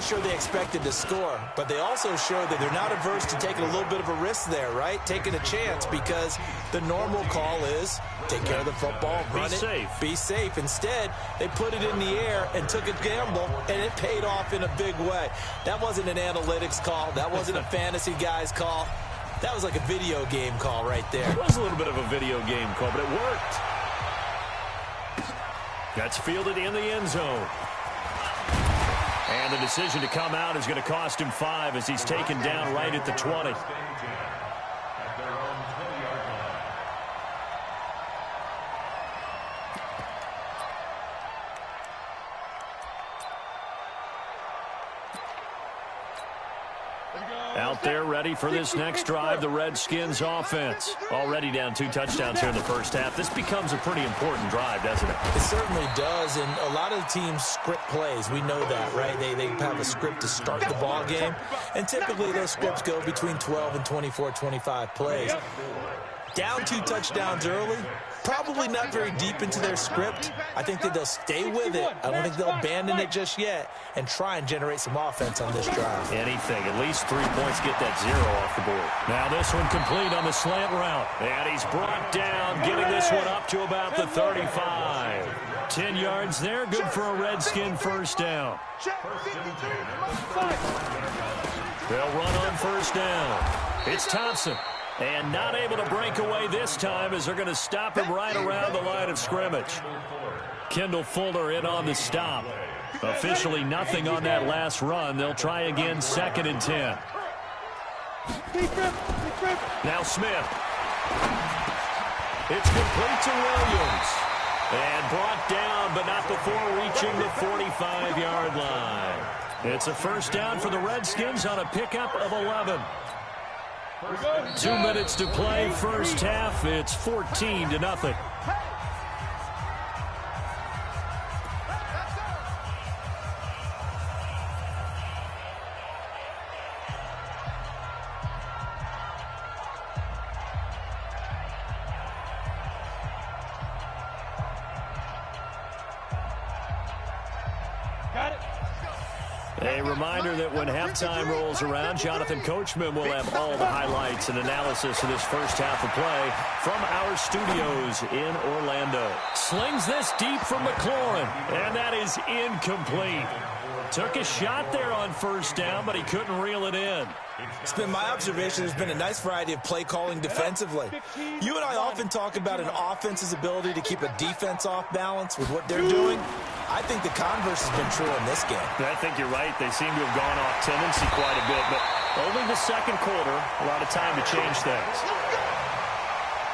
sure they expected to score, but they also showed that they're not averse to taking a little bit of a risk there, right? Taking a chance, because the normal call is take care of the football, run it, be safe. Instead, they put it in the air and took a gamble, and it paid off in a big way. That wasn't an analytics call. That wasn't a fantasy guy's call. That was like a video game call right there. It was a little bit of a video game call, but it worked. That's fielded in the end zone. And the decision to come out is going to cost him 5 as he's taken down right at the 20. Out there ready for this next drive, the Redskins offense. Already down 2 touchdowns here in the first half. This becomes a pretty important drive, doesn't it? It certainly does, and a lot of the teams script plays. We know that, right? They have a script to start the ball game, and typically those scripts go between 12 and 24, 25 plays. Down 2 touchdowns early, probably not very deep into their script. I think that they'll stay with it. I don't think they'll abandon it just yet and try and generate some offense on this drive. Anything. At least 3 points, get that 0 off the board. Now this one complete on the slant route. And he's brought down, getting this one up to about the 35. 10 yards there. Good for a Redskin first down. They'll run on first down. It's Thompson. And not able to break away this time as they're going to stop him right around the line of scrimmage. Kendall Fuller in on the stop. Officially nothing on that last run. They'll try again, 2nd and 10. Now Smith. It's complete to Williams. And brought down, but not before reaching the 45-yard line. It's a first down for the Redskins on a pickup of 11. 2 minutes to play, first half. It's 14-0. A reminder that when halftime rolls around, Jonathan Coachman will have all the highlights and analysis of this first half of play from our studios in Orlando. Slings this deep from McLaurin, and that is incomplete. Took a shot there on first down, but he couldn't reel it in. It's been my observation there's been a nice variety of play calling defensively. You and I often talk about an offense's ability to keep a defense off balance with what they're doing. I think the converse has been true in this game. I think you're right. They seem to have gone off tendency quite a bit, but only the second quarter, a lot of time to change things.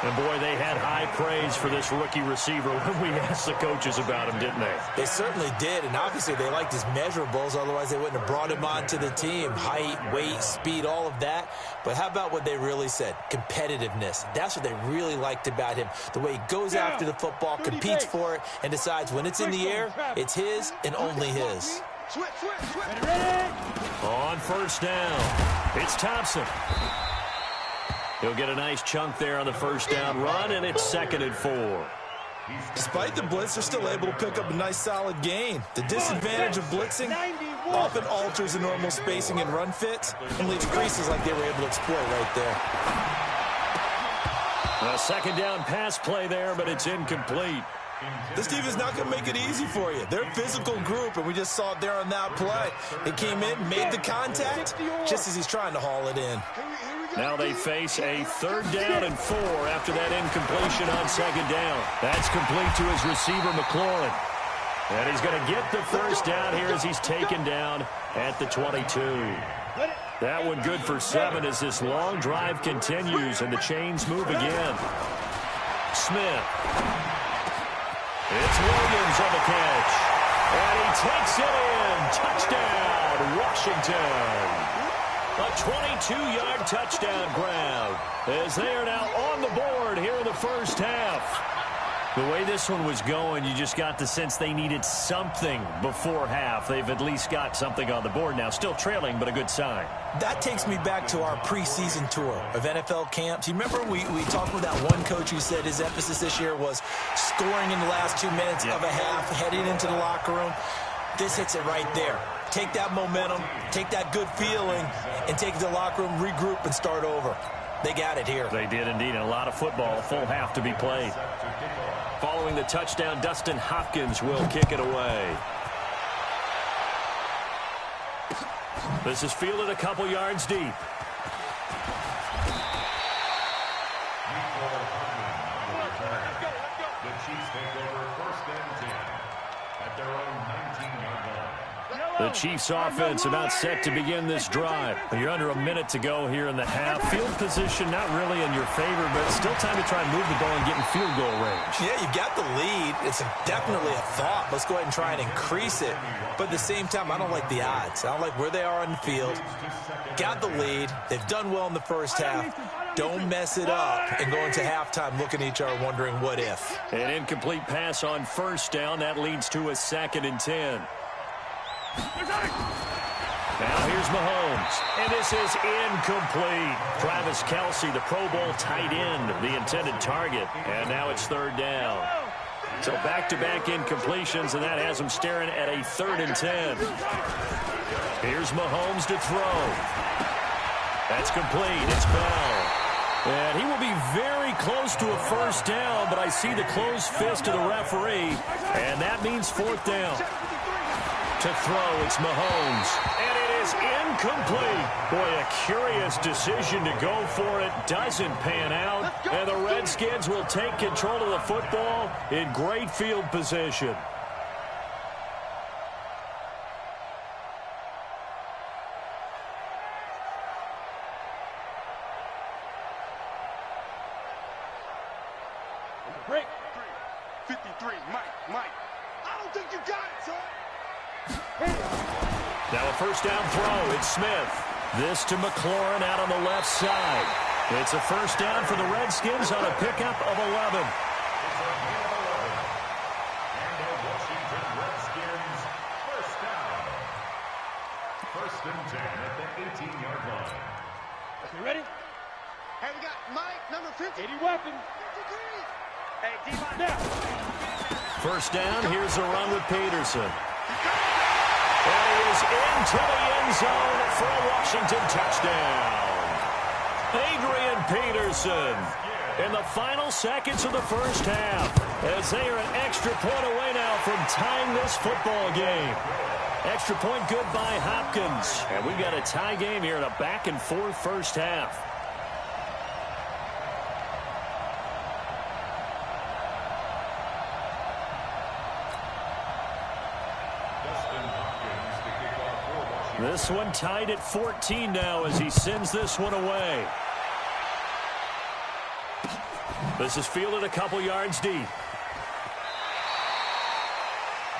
And, boy, they had high praise for this rookie receiver when we asked the coaches about him, didn't they? They certainly did, and obviously they liked his measurables. Otherwise, they wouldn't have brought him onto the team. Height, weight, speed, all of that. But how about what they really said? Competitiveness. That's what they really liked about him. The way he goes after the football, competes for it, and decides when it's in the air, it's his and only his. On first down, it's Thompson. He'll get a nice chunk there on the first down run, and it's 2nd and 4. Despite the blitz, they're still able to pick up a nice solid gain. The disadvantage of blitzing often alters the normal spacing and run fits and leaves creases like they were able to exploit right there. A 2nd down pass play there, but it's incomplete. This team is not going to make it easy for you. They're a physical group, and we just saw it there on that play. They came in, made the contact, just as he's trying to haul it in. Now they face a 3rd down and 4 after that incompletion on 2nd down. That's complete to his receiver, McLaurin. And he's going to get the first down here as he's taken down at the 22. That one good for 7 as this long drive continues and the chains move again. Smith. It's Williams on the catch. And he takes it in. Touchdown, Washington. A 22-yard touchdown grab as they are now on the board here in the first half. The way this one was going, you just got the sense they needed something before half. They've at least got something on the board now. Still trailing, but a good sign. That takes me back to our preseason tour of NFL camps. You remember we talked with that one coach who said his emphasis this year was scoring in the last 2 minutes of a half, heading into the locker room. This hits it right there. take that momentum, take that good feeling, and take it to the locker room, regroup, and start over. They got it here. They did indeed, and a lot of football, a full half to be played. Following the touchdown, Dustin Hopkins will kick it away. This is fielded a couple yards deep. The Chiefs take over 1st and 10 at their own 19-yard line. The Chiefs offense about set to begin this drive. You're under a minute to go here in the half. Field position not really in your favor, but still time to try and move the ball and get in field goal range. Yeah, you've got the lead. It's definitely a thought. Let's go ahead and try and increase it. But at the same time, I don't like the odds. I don't like where they are on the field. Got the lead. They've done well in the first half. Don't mess it up and go into halftime looking at each other wondering what if. An incomplete pass on 1st down. That leads to a 2nd and 10. Now here's Mahomes, and this is incomplete. Travis Kelce, the Pro Bowl tight end, the intended target, and now it's 3rd down. So back-to-back incompletions, and that has him staring at a 3rd and 10. Here's Mahomes to throw. That's complete. It's Bell. And he will be very close to a 1st down, but I see the closed fist of the referee, and that means 4th down. To throw, it's Mahomes, and it is incomplete. Boy, a curious decision to go for it. Doesn't pan out, and the Redskins will take control of the football in great field position. Break. 53, Mike. I don't think you got it, son. Now a 1st down throw. It's Smith. This to McLaurin out on the left side. It's a 1st down for the Redskins on a pickup of 11. And the Washington Redskins 1st down. 1st and 10 at the 18-yard line. You ready? Hey, we got Mike, number 50. 80 weapon. 53. Hey, D-line now. 1st down. Here's a run with Peterson. And he is into the end zone for a Washington touchdown. Adrian Peterson in the final seconds of the 1st half, as they are an extra point away now from tying this football game. Extra point good by Hopkins. And we've got a tie game here in a back-and-forth 1st half. This one tied at 14 now as he sends this one away. This is fielded a couple yards deep. The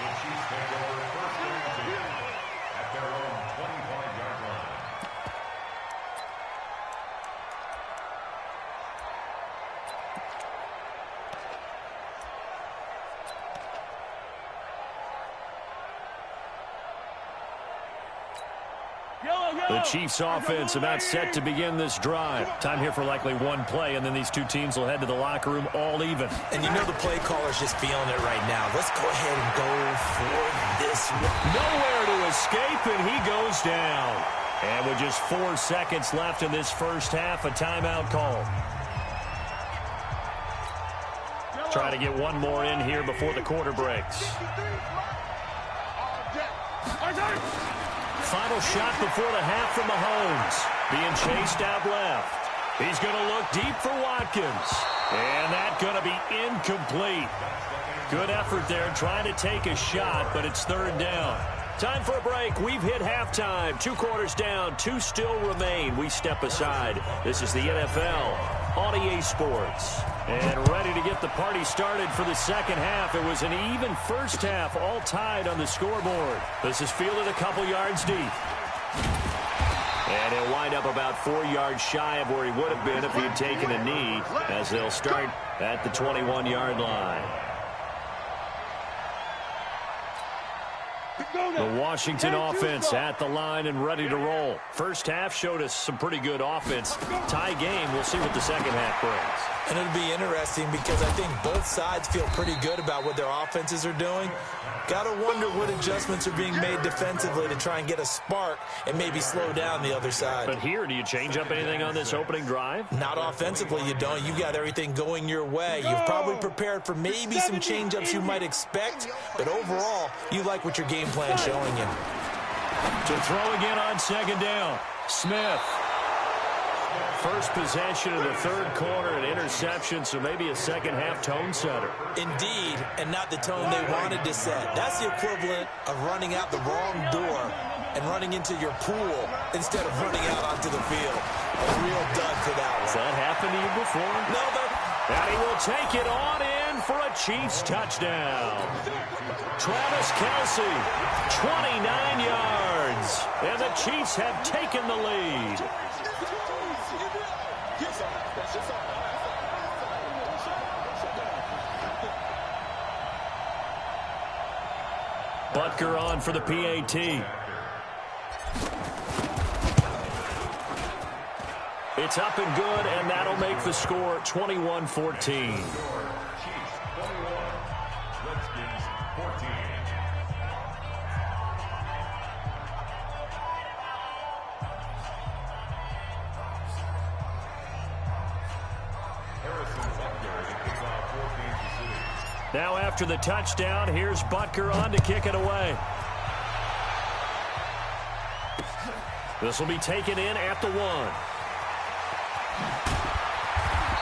Chiefs take over 1st and 10 at their own 25-yard line. The Chiefs offense about set to begin this drive. Time here for likely one play, and then these two teams will head to the locker room all even. And you know the play caller's just feeling it right now. Let's go ahead and go for this one. Nowhere to escape, and he goes down. And with just 4 seconds left in this 1st half, a timeout call. Try to get one more in here before the quarter breaks. Final shot before the half from Mahomes. Being chased out left. He's going to look deep for Watkins. And that's going to be incomplete. Good effort there trying to take a shot, but it's 3rd down. Time for a break. We've hit halftime. 2 quarters down. 2 still remain. We step aside. This is the NFL on EA Sports. And ready to get the party started for the 2nd half. It was an even 1st half, all tied on the scoreboard. This is fielded a couple yards deep. And he'll wind up about 4 yards shy of where he would have been if he had taken a knee, as they'll start at the 21-yard line. The Washington offense at the line and ready to roll. First half showed us some pretty good offense. Tie game. We'll see what the second half brings. And it'll be interesting because I think both sides feel pretty good about what their offenses are doing. Got to wonder what adjustments are being made defensively to try and get a spark and maybe slow down the other side. But here, do you change up anything on this opening drive? Not offensively, you don't. You got everything going your way. You've probably prepared for maybe some change-ups you might expect, but overall, you like what your game plan's showing you. To throw again on second down, Smith. First possession of the third quarter, an interception, so maybe a second-half tone setter. Indeed, and not the tone they wanted to set. That's the equivalent of running out the wrong door and running into your pool instead of running out onto the field. A real dud for that one. Has that happened to you before? No, but... And he will take it on in for a Chiefs touchdown. Travis Kelce, 29 yards. And the Chiefs have taken the lead. Butker on for the PAT. It's up and good, and that'll make the score 21-14. Now after the touchdown, here's Butker on to kick it away. This will be taken in at the 1.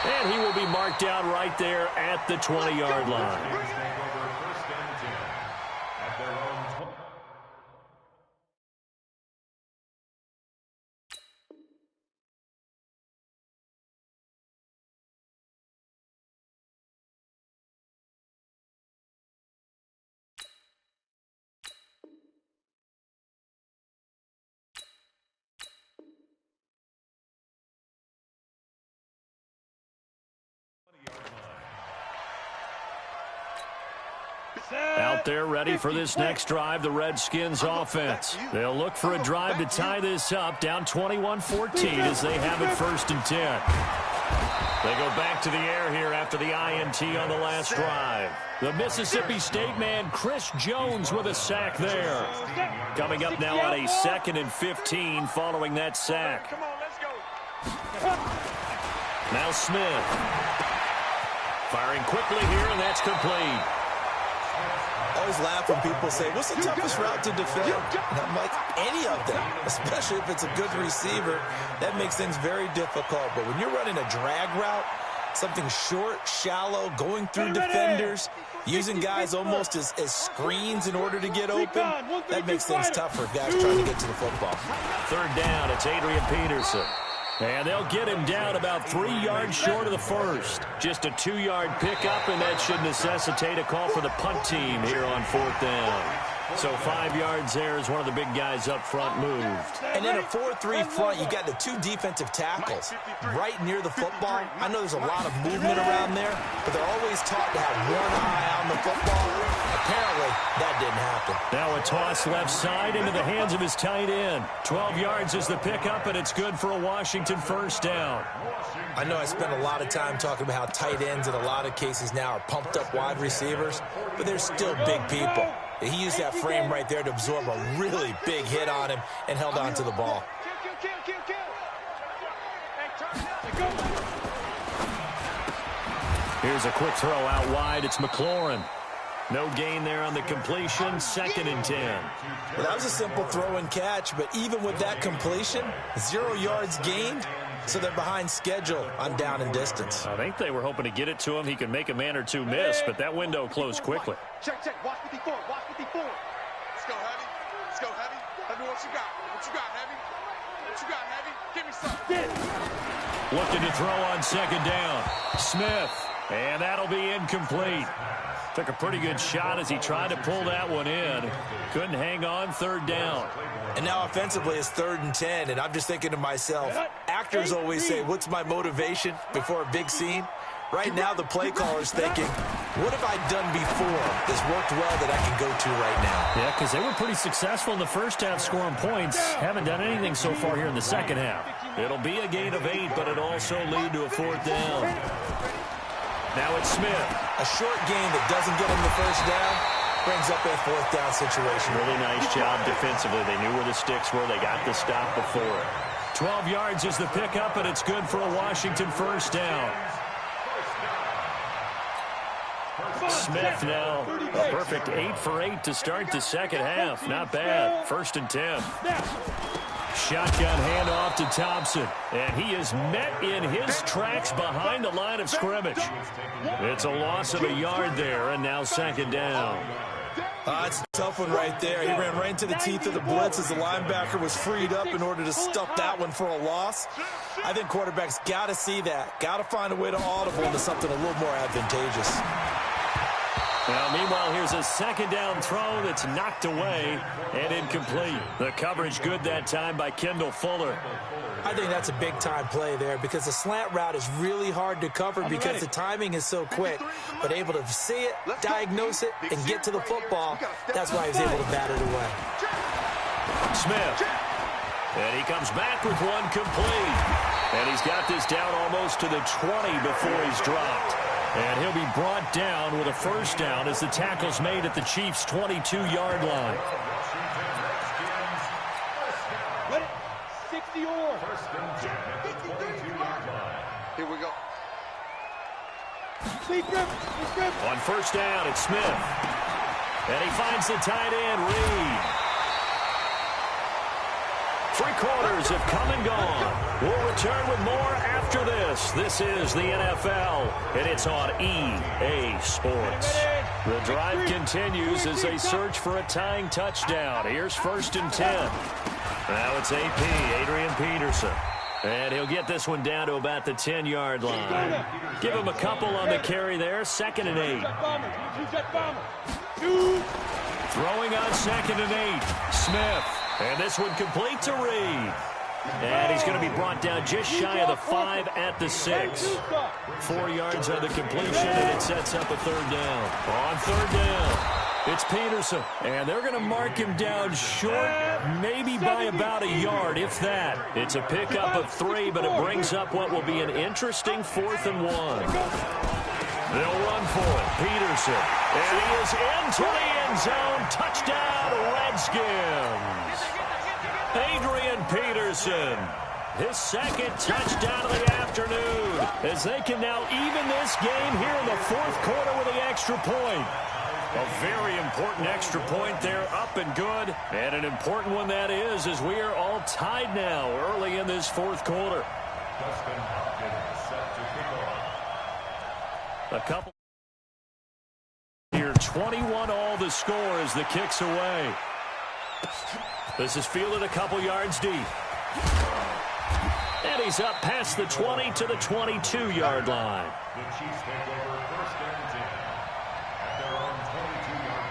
And he will be marked down right there at the 20-yard line. Out there ready for this next drive, the Redskins offense. They'll look for a drive to tie this up, down 21-14 as they have it 1st and 10. They go back to the air here after the INT on the last drive. The Mississippi State man, Chris Jones, with a sack there. Coming up now on a 2nd and 15 following that sack. Now Smith. Firing quickly here, and that's complete. I always laugh when people say, what's the toughest route to defend? And I'm like, any of them, especially if it's a good receiver. That makes things very difficult. But when you're running a drag route, something short, shallow, going through defenders, using guys almost as screens in order to get open, that makes things tough for guys trying to get to the football. 3rd down, it's Adrian Peterson. And they'll get him down about 3 yards short of the first. Just a 2-yard pickup, and that should necessitate a call for the punt team here on 4th down. So 5 yards there as one of the big guys up front moved. And in a 4-3 front, you got the 2 defensive tackles right near the football. I know there's a lot of movement around there, but they're always taught to have one eye on the football. Apparently, that didn't happen. Now a toss left side into the hands of his tight end. 12 yards is the pickup, and it's good for a Washington 1st down. I know I spent a lot of time talking about how tight ends in a lot of cases now are pumped up wide receivers, but they're still big people. He used that frame right there to absorb a really big hit on him and held on to the ball. Here's a quick throw out wide. It's McLaurin. No gain there on the completion. 2nd and 10. Well, that was a simple throw and catch, but even with that completion, 0 yards gained, so they're behind schedule on down and distance. I think they were hoping to get it to him. He could make a man or two miss, but that window closed quickly. Check. Watch 54. Watch 54. Let's go, Heavy. Let's go, Heavy. Let me what you got. What you got, Heavy? What you got, Heavy? Give me something. Looking to throw on 2nd down. Smith. And that'll be incomplete. Took a pretty good shot as he tried to pull that one in. Couldn't hang on. 3rd down. And now offensively it's 3rd and 10, and I'm just thinking to myself, actors always say, what's my motivation before a big scene? Right now the play caller's thinking, What have I done before that's worked well that I can go to right now? Yeah, because they were pretty successful in the first half scoring points. Haven't done anything so far here in the second half. It'll be a gain of 8, but it also lead to a 4th down. Now it's Smith. A short gain that doesn't get him the first down brings up a 4th down situation. Really nice job defensively. They knew where the sticks were. They got the stop before it. 12 yards is the pickup, and it's good for a Washington first down. Smith now a perfect 8 for 8 to start the second half. Not bad. 1st and 10. Shotgun handoff to Thompson, and he is met in his tracks behind the line of scrimmage. It's a loss of a yard there, and now 2nd down. It's a tough one right there. He ran right into the teeth of the blitz as the linebacker was freed up in order to stuff that one for a loss. I think quarterbacks got to see that. Got to find a way to audible into something a little more advantageous. Now, meanwhile, here's a 2nd down throw that's knocked away and incomplete. The coverage good that time by Kendall Fuller. I think that's a big-time play there because the slant route is really hard to cover because the timing is so quick. But able to see it, diagnose it, and get to the football, that's why he was able to bat it away. Smith. And he comes back with one complete. And he's got this down almost to the 20 before he's dropped. And he'll be brought down with a first down as the tackle's made at the Chiefs' 22-yard line. 60 or. Here we go. On first down, it's Smith. And he finds the tight end, Reed. 3 quarters have come and gone. We'll return with more after this. This is the NFL, and it's on EA Sports. The drive continues as they search for a tying touchdown. Here's 1st and 10. Now it's AP, Adrian Peterson. And he'll get this one down to about the 10-yard line. Give him a couple on the carry there. 2nd and 8. Throwing on 2nd and 8. Smith. And this one complete to Reed. And he's going to be brought down just shy of the 5 at the 6. 4 yards on the completion, and it sets up a 3rd down. On 3rd down, it's Peterson. And they're going to mark him down short, maybe by about a yard, if that. It's a pickup of 3, but it brings up what will be an interesting 4th and 1. They'll run for it. Peterson. And he is into the end zone. Touchdown, Redskins. Adrian Peterson. His 2nd touchdown of the afternoon. As they can now even this game here in the 4th quarter with the extra point. A very important extra point there, up and good. And an important one that is, as we are all tied now early in this 4th quarter. A couple here, 21 all the score as the kick's away. This is fielded a couple yards deep. And he's up past the 20 to the 22-yard line. The Chiefs take over 1st and 10 at their own 22-yard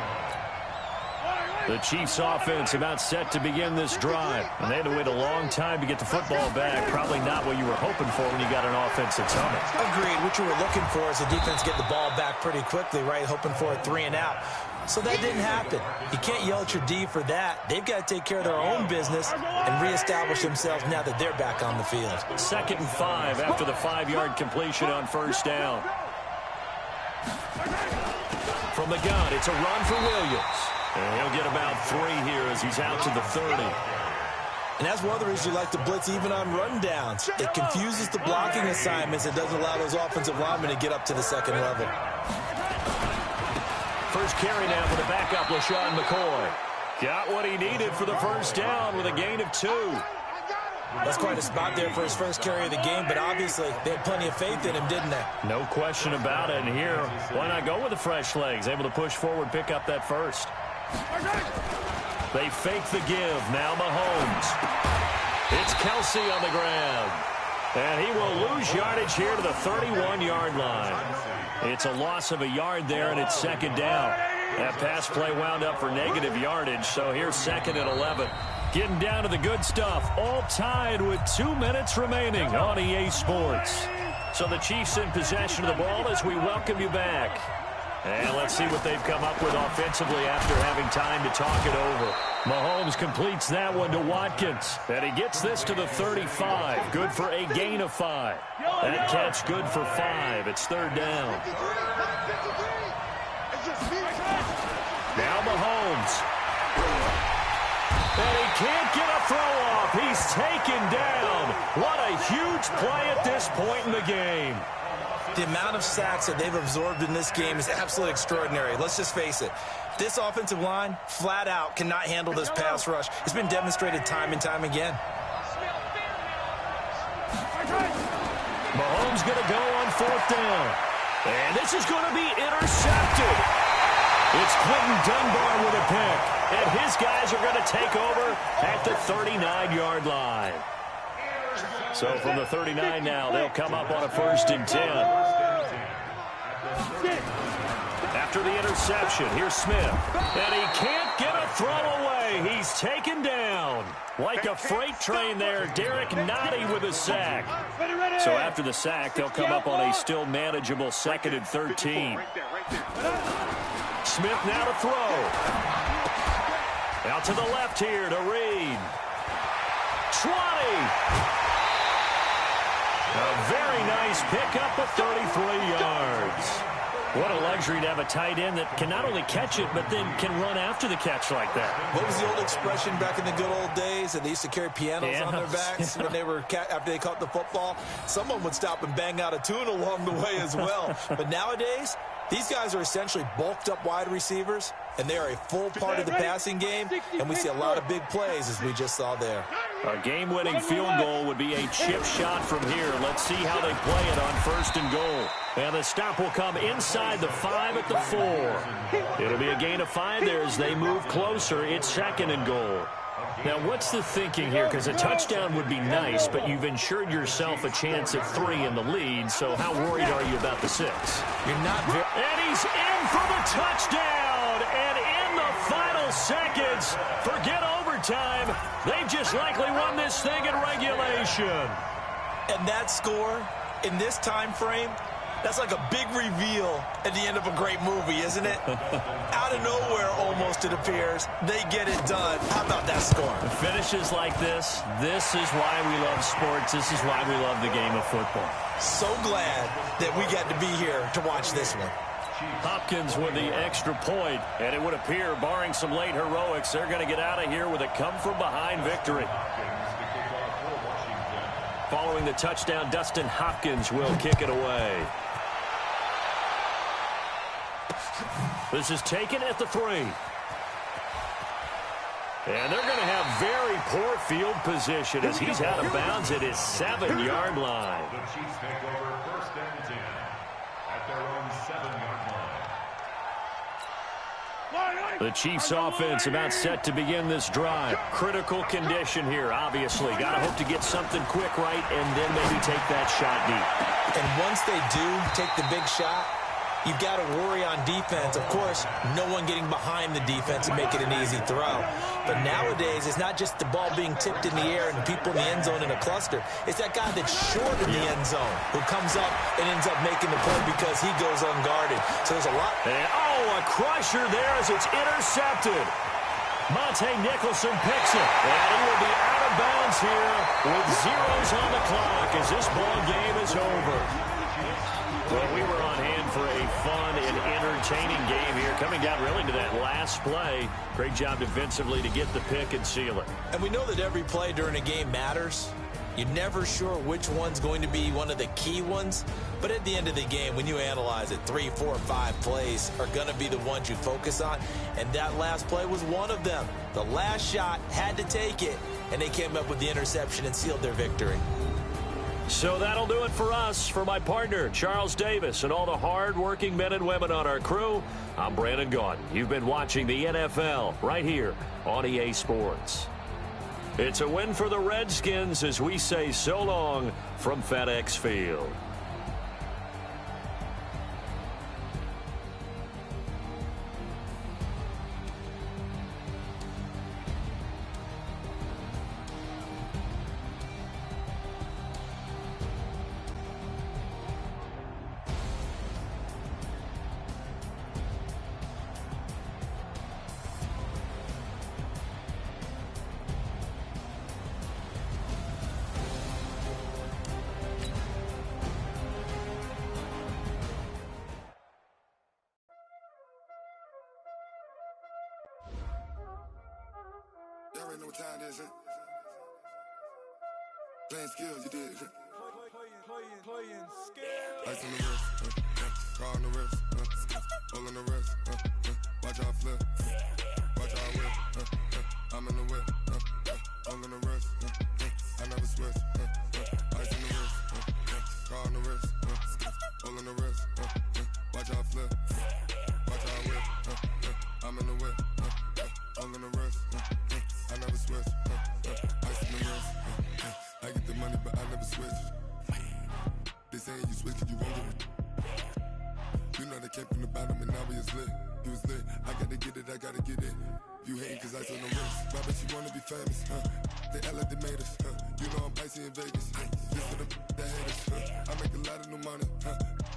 line. The Chiefs offense about set to begin this drive. And they had to wait a long time to get the football back. Probably not what you were hoping for when you got an offense that's humming. Agreed. What you were looking for is the defense get the ball back pretty quickly, right? Hoping for a 3 and out. So that didn't happen. You can't yell at your D for that. They've got to take care of their own business and reestablish themselves now that they're back on the field. 2nd and 5 after the 5-yard completion on first down. From the gun, it's a run for Williams. And he'll get about 3 here as he's out to the 30. And that's one of the reasons you like to blitz even on rundowns. It confuses the blocking assignments. It doesn't allow those offensive linemen to get up to the 2nd level. First carry now for the backup, LaShawn McCoy. Got what he needed for the first down with a gain of 2. That's quite a spot there for his first carry of the game, but obviously they had plenty of faith in him, didn't they? No question about it. And here, why not go with the fresh legs? Able to push forward, pick up that first. They fake the give. Now Mahomes. It's Kelsey on the ground. And he will lose yardage here to the 31-yard line. It's a loss of a yard there, and it's 2nd down. That pass play wound up for negative yardage, so here's 2nd and 11. Getting down to the good stuff, all tied with 2 minutes remaining on EA Sports. So the Chiefs in possession of the ball as we welcome you back. And let's see what they've come up with offensively after having time to talk it over. Mahomes completes that one to Watkins. And he gets this to the 35. Good for a gain of 5. That catch good for 5. It's third down. Now Mahomes. And he can't get a throw off. He's taken down. What a huge play at this point in the game. The amount of sacks that they've absorbed in this game is absolutely extraordinary. Let's just face it. This offensive line, flat out, cannot handle this pass rush. It's been demonstrated time and time again. Mahomes going to go on fourth down. And this is going to be intercepted. It's Quentin Dunbar with a pick. And his guys are going to take over at the 39-yard line. So from the 39 now, they'll come up on a 1st and 10. After the interception, here's Smith. And he can't get a throw away. He's taken down. Like a freight train there, Derek Nottie with a sack. So after the sack, they'll come up on a still manageable 2nd and 13. Smith now to throw. Out to the left here to Reed. 20. A very nice pickup of 33 yards. What a luxury to have a tight end that can not only catch it, but then can run after the catch like that. What was the old expression back in the good old days? That they used to carry pianos on their backs when they were after they caught the football. Someone would stop and bang out a tune along the way as well. But nowadays, these guys are essentially bulked up wide receivers, and they are a full part of the passing game, and we see a lot of big plays as we just saw there. A game-winning field goal would be a chip shot from here. Let's see how they play it on 1st and goal. And the stop will come inside the 5 at the 4. It'll be a gain of 5 there as they move closer. It's 2nd and goal. Now, what's the thinking here? Because a touchdown would be nice, but you've ensured yourself a chance at 3 in the lead, so how worried are you about the 6? You're not very... And he's in for the touchdown! And in the final seconds, forget overtime, they've just likely won this thing in regulation. And that score, in this time frame, that's like a big reveal at the end of a great movie, isn't it? Out of nowhere, almost, it appears, they get it done. How about that score? Finishes like this is why we love sports. This is why we love the game of football. So glad that we got to be here to watch this one. Hopkins with the extra point, and it would appear, barring some late heroics, they're going to get out of here with a come-from-behind victory. Following the touchdown, Dustin Hopkins will kick it away. This is taken at the 3. And they're going to have very poor field position as he's out of bounds at his 7-yard line. The Chiefs take over 1st and 10 at their own 7-yard line. The Chiefs offense about set to begin this drive. Critical condition here, obviously. Got to hope to get something quick right and then maybe take that shot deep. And once they do take the big shot, you've got to worry on defense. Of course, no one getting behind the defense and make it an easy throw. But nowadays, it's not just the ball being tipped in the air and the people in the end zone in a cluster. It's that guy that's short in the end zone who comes up and ends up making the play because he goes unguarded. So there's a lot. And, a crusher there as it's intercepted. Monte Nicholson picks it. And he will be out of bounds here with zeros on the clock as this ball game is over. Well, we were on hand for a fun and entertaining game here, coming down really to that last play. Great job defensively to get the pick and seal it. And we know that every play during a game matters. You're never sure which one's going to be one of the key ones. But at the end of the game, when you analyze it, 3, 4, 5 plays are going to be the ones you focus on. And that last play was one of them. The last shot had to take it, and they came up with the interception and sealed their victory. So that'll do it for us. For my partner, Charles Davis, and all the hard-working men and women on our crew, I'm Brandon Gaudin. You've been watching the NFL right here on EA Sports. It's a win for the Redskins as we say so long from FedEx Field. already know what time it is, huh? Playing skills, you did. Playing skills. Ice on the wrist, car on the wrist, hole on the wrist, watch out flip, watch out whip, I'm in the whip, hole on the wrist, I never switch, ice on the wrist, car on the wrist, hole on the wrist, watch out flip, watch out whip, I'm in the whip, hole on the wrist, I never switch, ice on the wrist, I get the money but I never switch. They saying you switch 'cause you won't get it. You know they came from the bottom and now we is lit. You was lit, I gotta get it, I gotta get it. You hating 'cause ice on the wrist. Why bet you wanna be famous, They act like they made us, You know I'm icy in Vegas. This for the that hate us, I make a lot of new money,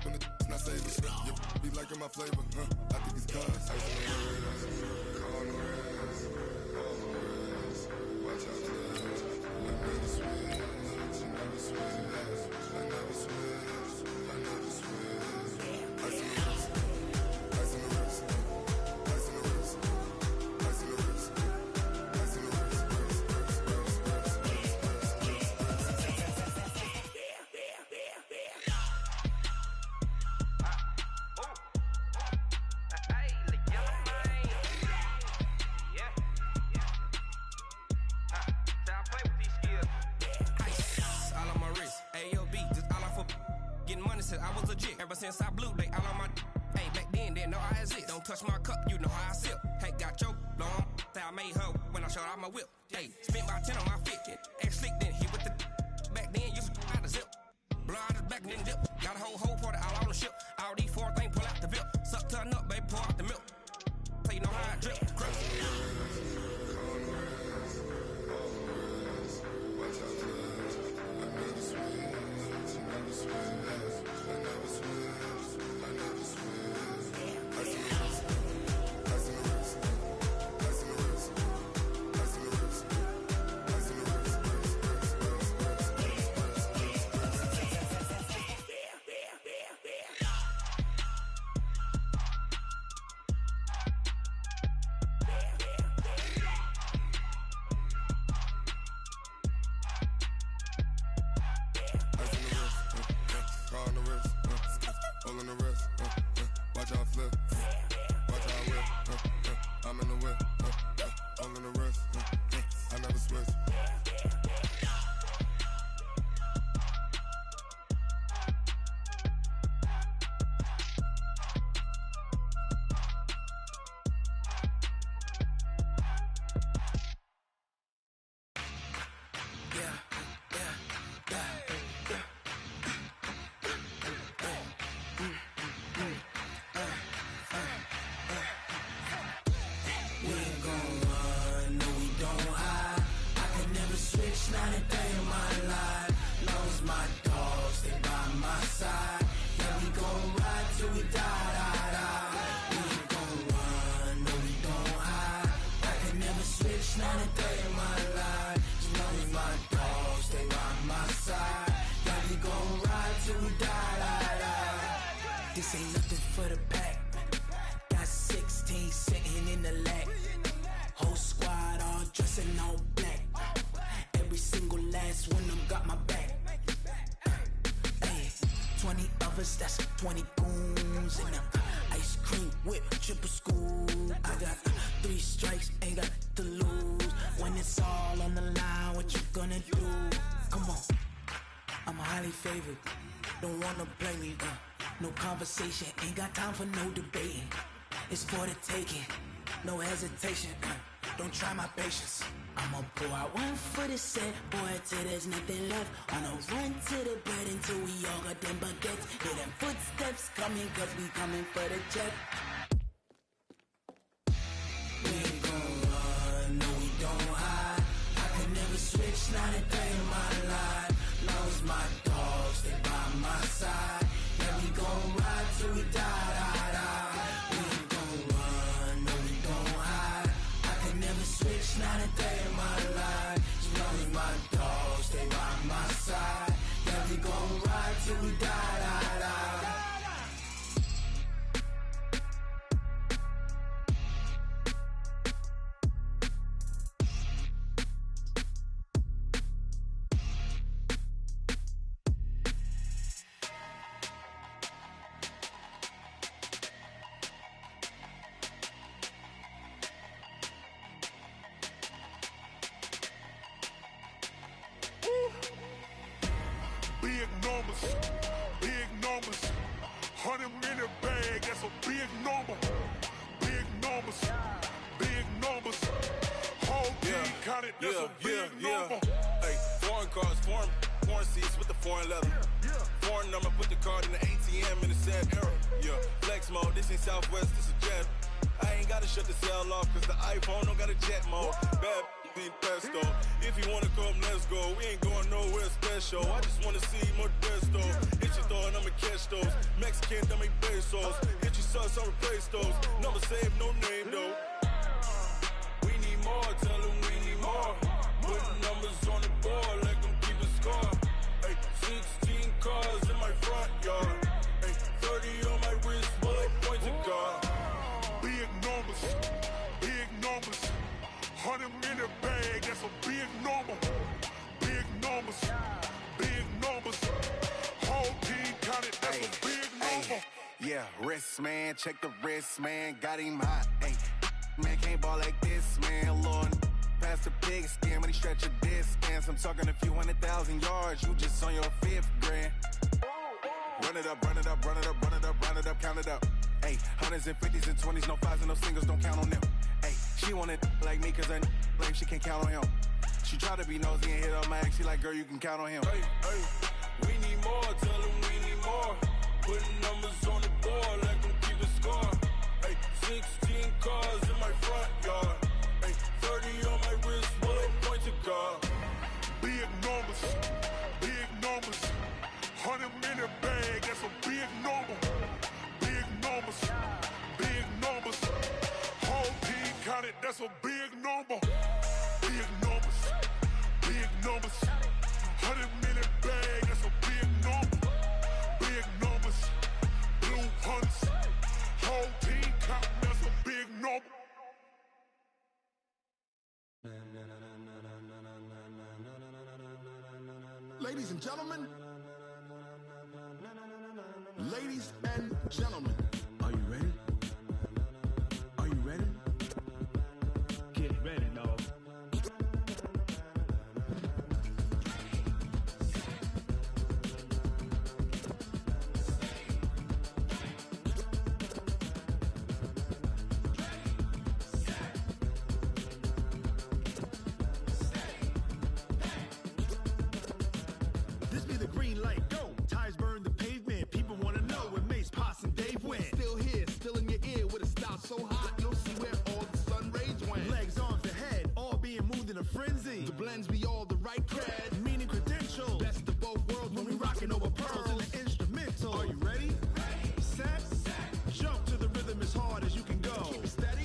When the not savers, yeah, be liking my flavor, I think it's cause ice on the wrist, car on the wrist, all the wrist. Watch out, cuz I never switch, you never switch. I never switch, I never switch. Ice on the wrist, ice on the wrist, ice on the wrist, ice on the wrist, ice on the wrist, I was legit. Ever since I blew, they all on my. Hey, back then, didn't know I exist. Don't touch my cup, you know how I sip. Hey, got your long. I made her when I showed out my whip. Hey, spent about 10 on my fit. X slick, then hit with the. Back then, used to out the zip. Blow out his back, then dip. Got a whole party all on the ship. All these four things pull out the VIP. Suck, turn up, baby, pour out the milk. So you know how I drip. Crush. Ain't got time for no debating. It's for the taking, no hesitation. Don't try my patience. I'ma pour out one for the set, boy, till there's nothing left. On a run to the bed until we all got them baguettes. Hear them footsteps coming, cause we coming for the check. We ain't gon' run, no we don't hide. I can never switch, not a day in my life. Long as my dogs, they by my side. We gon' ride till we die. We ain't gon' run, no we don't hide. I can never switch, not a day in my life. As long as my dogs stay by my side. Yeah, we gon' ride till we die. numbers, big numbers. 100 in the bag, that's a big number. Big numbers, big numbers. Whole team counted, that's a big number. Hey, foreign cars, foreign seats with the foreign leather. Foreign number, put the card in the ATM in the sad era. Yeah, flex mode, this ain't Southwest, this is jet. I ain't gotta shut the cell off, cause the iPhone don't got a jet mode. Bad be pesto. If you wanna come, let's go. We ain't going nowhere special. I just wanna see more Modesto. Hit your thought, I'ma catch those. Mexican, dummy pesos. Hit your sauce, I'll replace those. Number save, no name though. We need more, tell them we need more. Put numbers on the board, let them keep a score. Hey, 16 cars in my front yard. Hey, 30 on my wrist, bullet points to God. Big numbers, big numbers. 100 in the bag, that's a big number. Big numbers, big numbers. Whole team counted, that's a big number. Yeah, wrist man, check the wrist man, got him hot. Ay, man can't ball like this, man. Lord, past the pig skin when he stretch a distance. I'm talking a few 100,000 yards, you just on your 5th grand. Run it up, run it up, run it up, run it up, run it up, count it up. Ay, 100s and 50s and 20s, no 5s and no singles, don't count on them. Ay, she want it like me, cause I like she can't count on him. She try to be nosy and hit up my ex, she like, girl, you can count on him. Hey, hey, we need more, tell them we need more. Putting numbers on the board, let them keep a score. Hey, 16 cars in my front yard. Hey, 30 on my wrist, bullet point to God. Big numbers, big numbers. 100 in the bag, that's a big number. Big numbers, big numbers. Whole team counted, that's a big number. Big numbers, big numbers. 100 in the bag, that's a big number. Big numbers, blue hunts. Whole team counting, that's a big number. Ladies and gentlemen, ladies and gentlemen, are you ready? Are you ready? Get ready, dog. This be the green light, go. Tires burn the pavement. People wanna know where Mace, Potts, and Dave went. Still here, still in your ear with a style so hot, you'll see where all the sun rays went. Legs, arms, the head, all being moved in a frenzy. The blends be all the right cred, meaning credentials. Best of both worlds when we rockin' over pearls in the instrumental. Are you ready? Set, jump to the rhythm as hard as you can go. Keep it steady,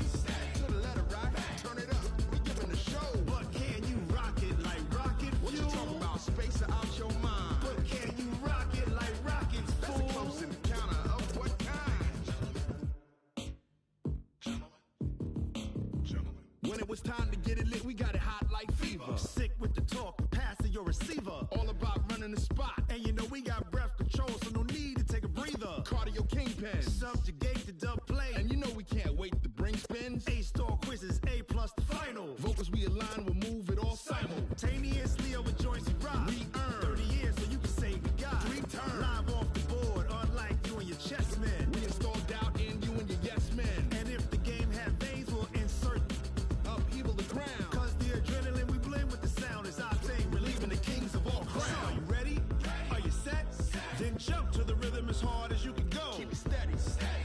to the letter right. Turn it up, we giving the show. But can you rock it like rocket fuel? What you talking about? Space out your mind. But can you rock it like rockets, fool? That's a close encounter of what kind? Gentlemen. When it was time to get it lit, we got it hot like fever. Sick with the talk, pass to your receiver. All about running the spot. And you know we got breath control, so no need to take a breather. Cardio kingpin, subjugate the dub play. And you know we can't wait to bring spins. A-star quizzes, A+ the final. Vocals we align, we'll move it all simultaneously over joints we rock. We earn 30 years so you can say goodbye. 3 turns, live off the board, unlike you and your chess men. We install doubt in you and your yes men. And if the game had veins, we'll insert upheaval the ground. Cause the adrenaline we blend with the sound is our thing, relieving the kings of all crowns. So are you ready? Are you set? Then jump to the rhythm as hard as you can go. Keep it steady,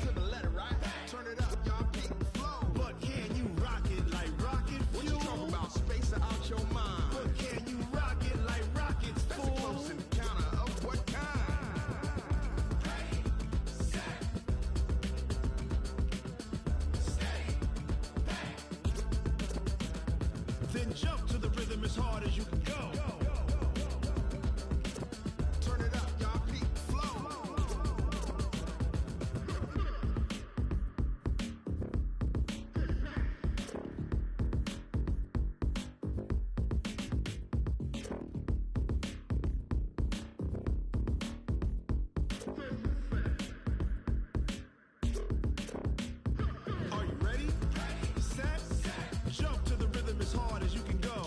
to the letter right. Turn it up, y'all keep the flow. But can you rock it like rocket fuel? What you talking about? Space out your mind. But can you rock it like rockets, fool? That's a close encounter of what kind? Ready, set, steady, back. Then jump to the rhythm as hard as you can go. Turn it up, y'all keep the flow. Are you ready? Set, jump to the rhythm as hard as you can go.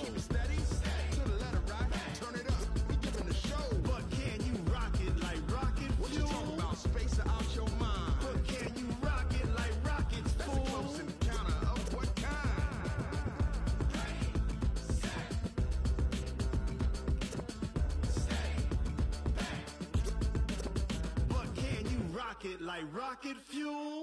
pocket like rocket fuel.